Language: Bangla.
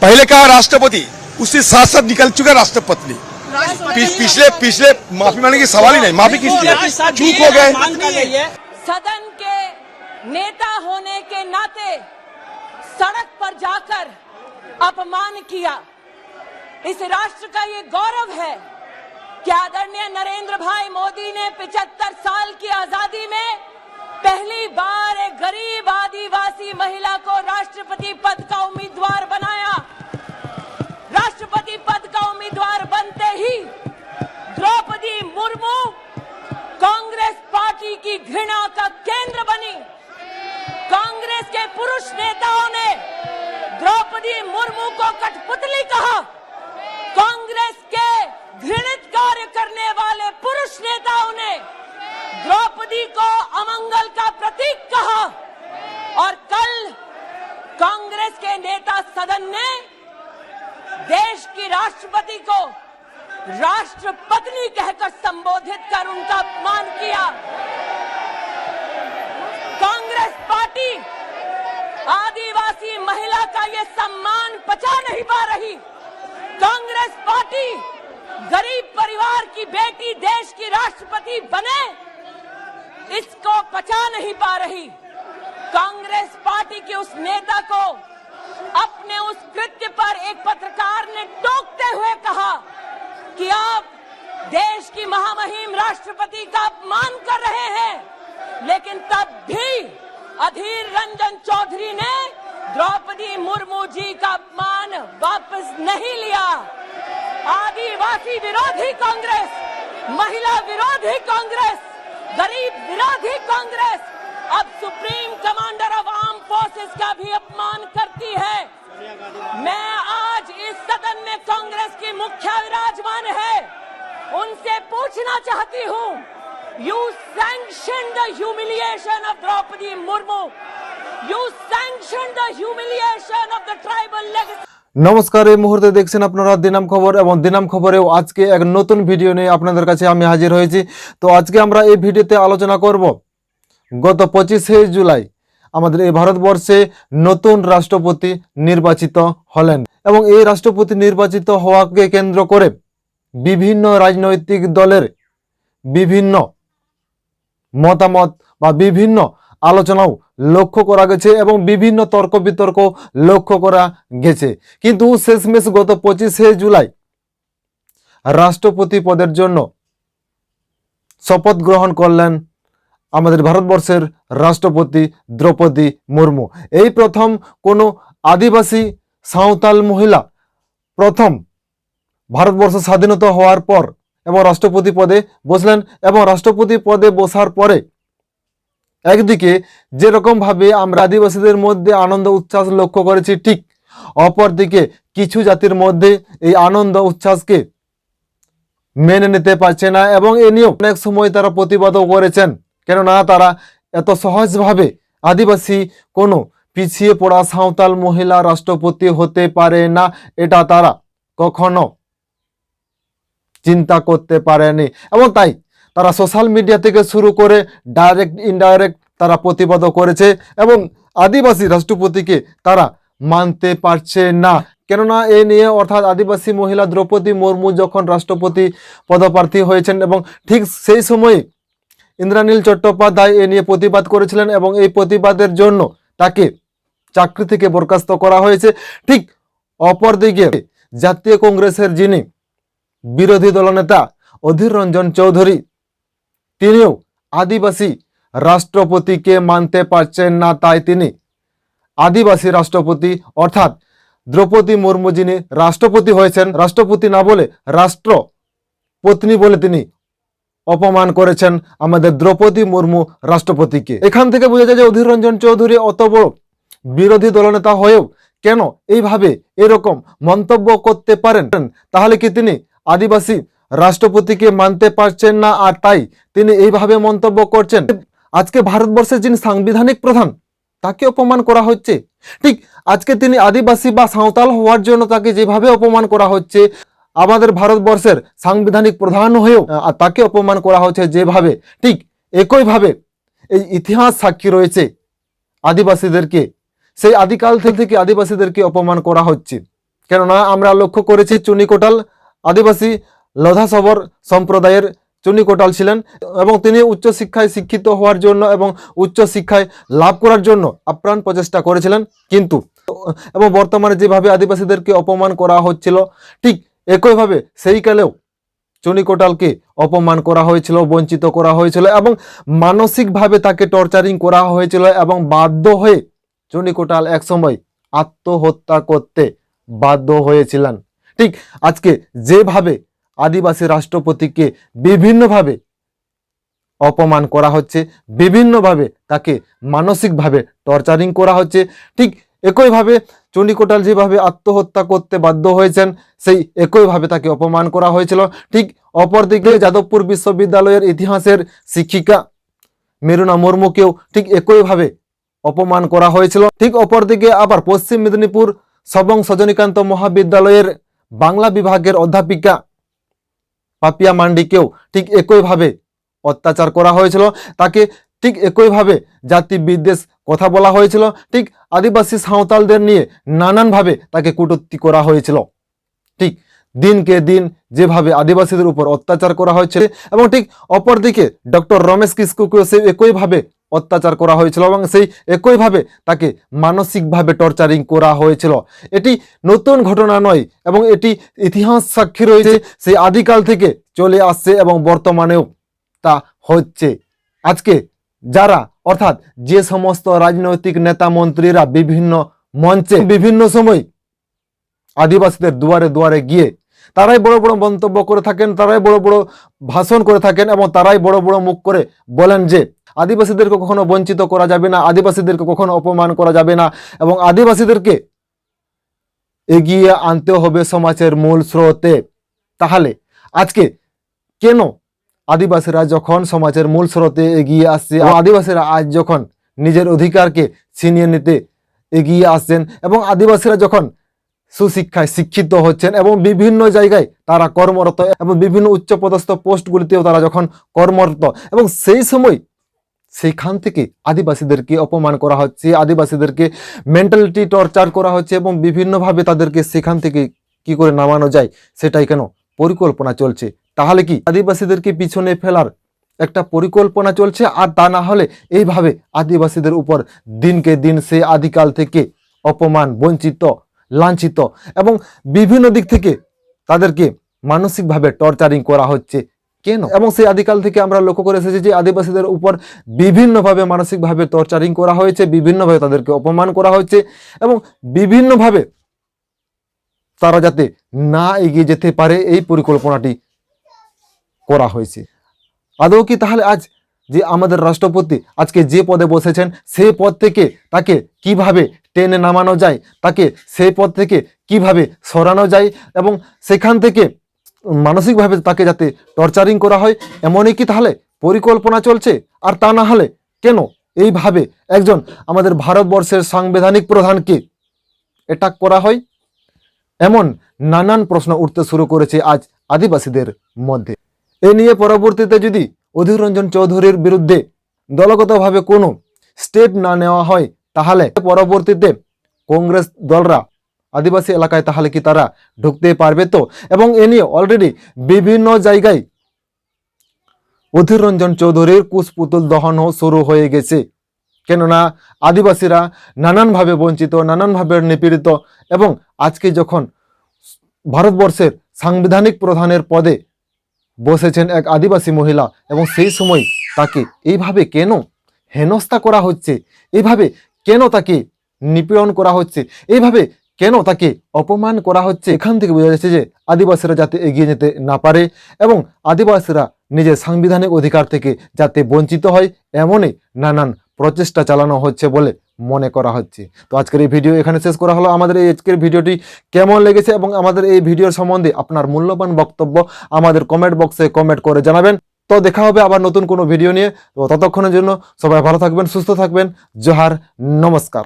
पहले कहा राष्ट्रपति, उसके साथ साथ निकल चुका राष्ट्रपति। पिछले माफी मांगने की सवाल ही नहीं। माफी किस लिए? चूक हो गए। सदन के नेता होने के नाते सड़क पर जाकर अपमान किया। इस राष्ट्र का ये गौरव है कि आदरणीय नरेंद्र भाई मोदी ने 75 साल की आजादी में पहली बार एक गरीब आदिवासी महिला को राष्ट्रपति पद का उम्मीदवार बनाया। राष्ट्रपति पद का उम्मीदवार बनते ही द्रौपदी मुर्मू कांग्रेस पार्टी की घृणा का केंद्र बनी। कांग्रेस के पुरुष नेताओं ने द्रौपदी मुर्मू को कठपुतली कहा। कांग्रेस के घृणित कार्य करने वाले पुरुष नेताओं ने द्रौपदी को अमंगल का प्रतीक कहा। और कल कांग्रेस के नेता सदन ने देश की राष्ट्रपति को राष्ट्रपत्नी कहकर संबोधित कर उनका अपमान किया। कांग्रेस पार्टी आदिवासी महिला का ये सम्मान पचा नहीं पा रही। कांग्रेस पार्टी गरीब परिवार की बेटी देश की राष्ट्रपति बने, इसको पचा नहीं पा रही। कांग्रेस पार्टी के उस नेता को अपने उस कृत्य पर एक पत्रकार ने टोकते हुए कहा कि आप देश की महामहिम राष्ट्रपति का अपमान कर रहे हैं। लेकिन तब भी अधीर रंजन चौधरी ने द्रौपदी मुर्मू जी का अपमान वापस नहीं लिया। आदिवासी विरोधी कांग्रेस, महिला विरोधी कांग्रेस, गरीब विरोधी कांग्रेस अब supreme commander of arm forces का भी अपमान करती है। मैं आज इस सदन में कांग्रेस की मुखिया विराजमान है, उनसे पूछना चाहती हूँ, you sanction the humiliation of Draupadi Murmu, you sanction the humiliation of the tribal legacy. नमस्कार, এই মুহূর্তে দেখছেন আপনারা দিনাম খবর এবং দিনাম খবরেও আজকে এক নতুন ভিডিও নিয়ে আপনাদের কাছে আমি হাজির হয়েছি। তো আজকে আমরা এই ভিডিওতে আলোচনা করব গত 25শে জুলাই আমাদের এই ভারতবর্ষে নতুন রাষ্ট্রপতি নির্বাচিত হলেন এবং এই রাষ্ট্রপতি নির্বাচিত হওয়াকে কেন্দ্র করে বিভিন্ন রাজনৈতিক দলের বিভিন্ন মতামত বা বিভিন্ন আলোচনাও লক্ষ্য করা গেছে এবং বিভিন্ন তর্ক বিতর্ক লক্ষ্য করা গেছে। কিন্তু শেষমেশ গত 25শে জুলাই রাষ্ট্রপতি পদের জন্য শপথ গ্রহণ করলেন আমাদের ভারতবর্ষের রাষ্ট্রপতি দ্রৌপদী মুর্মু। এই প্রথম কোনো আদিবাসী সাঁওতাল মহিলা প্রথম ভারতবর্ষ স্বাধীনতা হওয়ার পর এবং রাষ্ট্রপতি পদে বসলেন এবং রাষ্ট্রপতি পদে বসার পরে একদিকে যেরকম ভাবে আমরা আদিবাসীদের মধ্যে আনন্দ উচ্ছ্বাস লক্ষ্য করেছি, ঠিক অপরদিকে কিছু জাতির মধ্যে এই আনন্দ উচ্ছ্বাসকে মেনে নিতে পারছে না এবং এ নিয়েও অনেক সময় তারা প্রতিবাদও করেছেন। কেননা তারা এত সহজভাবে আদিবাসী কোনো পিছিয়ে পড়া সাঁওতাল মহিলা রাষ্ট্রপতি হতে পারে না, এটা তারা কখনো চিন্তা করতে পারেনি এবং তাই তারা সোশ্যাল মিডিয়া থেকে শুরু করে ডাইরেক্ট ইনডাইরেক্ট তারা প্রতিবাদও করেছে এবং আদিবাসী রাষ্ট্রপতিকে তারা মানতে পারছে না। কেননা এ নিয়ে অর্থাৎ আদিবাসী মহিলা দ্রৌপদী মুর্মু যখন রাষ্ট্রপতি পদপ্রার্থী হয়েছেন এবং ঠিক সেই সময়ে ইন্দ্রানীল চট্টোপাধ্যায় এ নিয়ে প্রতিবাদ করেছিলেন এবং এই প্রতিবাদের জন্য তাকে চাকরি থেকে বরখাস্ত করা হয়েছে। ঠিক অপরদিকে জাতীয় কংগ্রেসের যিনি বিরোধী দলনেতা অধীর রঞ্জন চৌধুরী, তিনিও আদিবাসী রাষ্ট্রপতিকে মানতে পারছেন না। তাই তিনি আদিবাসী রাষ্ট্রপতি অর্থাৎ দ্রৌপদী মুর্মু যিনি রাষ্ট্রপতি হয়েছেন, রাষ্ট্রপতি না বলে রাষ্ট্রপত্নী বলে তিনি অপমান করেছেন আমাদের দ্রৌপদী মুর্মু রাষ্ট্রপতিকে। এখান থেকে বোঝা যায় যে অধীর রঞ্জন চৌধুরী অত বড় বিরোধী দলনেতা হয়েও কেন এইভাবে এরকম মন্তব্য করতে পারেন? তাহলে কি তিনি আদিবাসী রাষ্ট্রপতিকে মানতে পারছেন না আর তাই তিনি এইভাবে মন্তব্য করছেন? আজকে ভারতবর্ষের যিনি সাংবিধানিক প্রধান তাকে অপমান করা হচ্ছে। ঠিক আজকে তিনি আদিবাসী বা সাঁওতাল হওয়ার জন্য তাকে যেভাবে অপমান করা হচ্ছে, আমাদের ভারতবর্ষের সাংবিধানিক প্রধান হয়েও তাকে অপমান করা হচ্ছে যেভাবে, ঠিক একইভাবে এই ইতিহাস সাক্ষী রয়েছে আদিবাসীদেরকে সেই আদিকাল থেকে আদিবাসীদেরকে অপমান করা হচ্ছে। কেননা আমরা লক্ষ্য করেছি চুনি কোটাল আদিবাসী লোধা সবর সম্প্রদায়ের চুনি কোটাল ছিলেন এবং তিনি উচ্চশিক্ষায় শিক্ষিত হওয়ার জন্য এবং উচ্চশিক্ষায় লাভ করার জন্য আপ্রাণ প্রচেষ্টা করেছিলেন। কিন্তু এবং বর্তমানে যেভাবে আদিবাসীদেরকে অপমান করা হচ্ছিল, ঠিক একইভাবে সেই কালেও চুনি কোটালকে অপমান করা হয়েছিল, বঞ্চিত করা হয়েছিল এবং মানসিকভাবে তাকে টর্চারিং করা হয়েছিল এবং বাধ্য হয়ে চুনি কোটাল একসময় আত্মহত্যা করতে বাধ্য হয়েছিলেন। ঠিক আজকে যেভাবে আদিবাসী রাষ্ট্রপতিকে বিভিন্নভাবে অপমান করা হচ্ছে, বিভিন্নভাবে তাকে মানসিকভাবে টর্চারিং করা হচ্ছে, ঠিক একইভাবে চুনি কোটাল যেভাবে আত্মহত্যা করতে বাধ্য হয়েছেন সেই একইভাবে তাকে অপমান করা হয়েছিল। ঠিক অপরদিকে যাদবপুর বিশ্ববিদ্যালয়ের ইতিহাসের শিক্ষিকা মেরুনা মুর্মুকেও ঠিক একইভাবে অপমান করা হয়েছিল। ঠিক অপরদিকে আবার পশ্চিম মেদিনীপুর সবং সজনীকান্ত মহাবিদ্যালয়ের বাংলা বিভাগের অধ্যাপিকা পাপিয়া মান্ডিকেও ঠিক একইভাবে অত্যাচার করা হয়েছিল, তাকে ঠিক একইভাবে জাতি বিদ্বেষ কথা বলা হয়েছিল, ঠিক আদিবাসী সাঁওতালদের নিয়ে নানানভাবে তাকে কটূক্তি করা হয়েছিল। ঠিক দিনকে দিন যেভাবে আদিবাসীদের উপর অত্যাচার করা হয়েছে এবং ঠিক অপরদিকে ডক্টর রমেশ কিস্কুকেও সেই একইভাবে অত্যাচার করা হয়েছিল এবং সেই একইভাবে তাকে মানসিকভাবে টর্চারিং করা হয়েছিল। এটি নতুন ঘটনা নয় এবং এটি ইতিহাস সাক্ষী রয়েছে, সেই আদিকাল থেকে চলে আসছে এবং বর্তমানেও তা হচ্ছে। আজকে যারা অর্থাৎ যে সমস্ত রাজনৈতিক নেতা মন্ত্রীরা বিভিন্ন মঞ্চে বিভিন্ন সময় আদিবাসীদের দুয়ারে দুয়ারে গিয়ে তারাই বড় বড় মন্তব্য করে থাকেন, তারাই বড় বড় ভাষণ করে থাকেন এবং তারাই বড় বড় মুখ করে বলেন যে আদিবাসীদেরকে কখনো বঞ্চিত করা যাবে না, আদিবাসীদেরকে কখনো অপমান করা যাবে না এবং আদিবাসীদেরকে এগিয়ে আনতে হবে সমাজের মূল স্রোতে। তাহলে আজকে কেন আদিবাসীরা যখন সমাজের মূল স্রোতে এগিয়ে আসছে, আদিবাসীরা আজ যখন নিজের অধিকারকে ছিনিয়ে নিতে এগিয়ে আসছেন এবং আদিবাসীরা যখন সুশিক্ষায় শিক্ষিত হচ্ছেন এবং বিভিন্ন জায়গায় তারা কর্মরত এবং বিভিন্ন উচ্চপদস্থ পোস্টগুলিতেও তারা যখন কর্মরত এবং সেই সময় সেইখান থেকে আদিবাসীদেরকে অপমান করা হচ্ছে, আদিবাসীদেরকে মেন্টালিটি টর্চার করা হচ্ছে এবং বিভিন্নভাবে তাদেরকে সেখান থেকে কি করে নামানো যায় সেটাই কেন পরিকল্পনা চলছে। তাহলে কি আদিবাসীদেরকে পিছনে ফেলার একটা পরিকল্পনা চলছে? আর তা না হলে এইভাবে আদিবাসীদের উপর দিনকে দিন সে আদিকাল থেকে অপমান, বঞ্চিত, লাঞ্ছিত এবং বিভিন্ন দিক থেকে তাদেরকে মানসিকভাবে টর্চারিং করা হচ্ছে কেন? এবং সেই আদিকাল থেকে আমরা লক্ষ্য করে এসেছি যে আদিবাসীদের উপর বিভিন্নভাবে মানসিকভাবে টর্চারিং করা হয়েছে, বিভিন্নভাবে তাদেরকে অপমান করা হয়েছে এবং বিভিন্নভাবে তারা যাতে না এগিয়ে যেতে পারে এই পরিকল্পনাটি করা হয়েছে। আদৌ কি তাহলে আজ যে আমাদের রাষ্ট্রপতি আজকে যে পদে বসেছেন সেই পদ থেকে তাকে কিভাবে টেনে নামানো যায়, তাকে সেই পদ থেকে কিভাবে সরানো যায় এবং সেখান থেকে মানসিকভাবে তাকে যাতে টর্চারিং করা হয়, এমনই কি তাহলে পরিকল্পনা চলছে? আর তা না হলে কেন এইভাবে একজন আমাদের ভারতবর্ষের সাংবিধানিক প্রধানকে অ্যাটাক করা হয়? এমন নানান প্রশ্ন উঠতে শুরু করেছে আজ আদিবাসীদের মধ্যে। এ নিয়ে পরবর্তীতে যদি অধীর রঞ্জন চৌধুরীর বিরুদ্ধে দলগতভাবে কোনো স্টেপ না নেওয়া হয় তাহলে পরবর্তীতে কংগ্রেস দলরা আদিবাসী এলাকায় তাহলে কি তারা ঢুকতে পারবে তো? এবং এ নিয়ে অলরেডি বিভিন্ন জায়গায় অধীর রঞ্জন চৌধুরীর কুশপুতুল দহনও শুরু হয়ে গেছে। কেননা আদিবাসীরা নানানভাবে বঞ্চিত, নানানভাবে নিপীড়িত এবং আজকে যখন ভারতবর্ষের সাংবিধানিক প্রধানের পদে বসেছেন এক আদিবাসী মহিলা এবং সেই সময় তাকে এইভাবে কেন হেনস্থা করা হচ্ছে, এইভাবে কেন তাকে নিপীড়ন করা হচ্ছে, এইভাবে কেন তাকে অপমান করা হচ্ছে, এখান থেকে বোঝা যাচ্ছে যে আদিবাসীরা যাতে এগিয়ে যেতে না পারে এবং আদিবাসীরা নিজের সাংবিধানিক অধিকার থেকে যাতে বঞ্চিত হয় এমনই নানান প্রচেষ্টা চালানো হচ্ছে বলে মনে করা হচ্ছে। তো আজকের এই ভিডিও এখানে শেষ করা হলো। আমাদের এই আজকের ভিডিওটি কেমন লেগেছে এবং আমাদের এই ভিডিওর সম্বন্ধে আপনার মূল্যবান বক্তব্য আমাদের কমেন্ট বক্সে কমেন্ট করে জানাবেন। তো দেখা হবে আবার নতুন কোনো ভিডিও নিয়ে। তো ততক্ষণের জন্য সবাই ভালো থাকবেন, সুস্থ থাকবেন। জোহার, নমস্কার।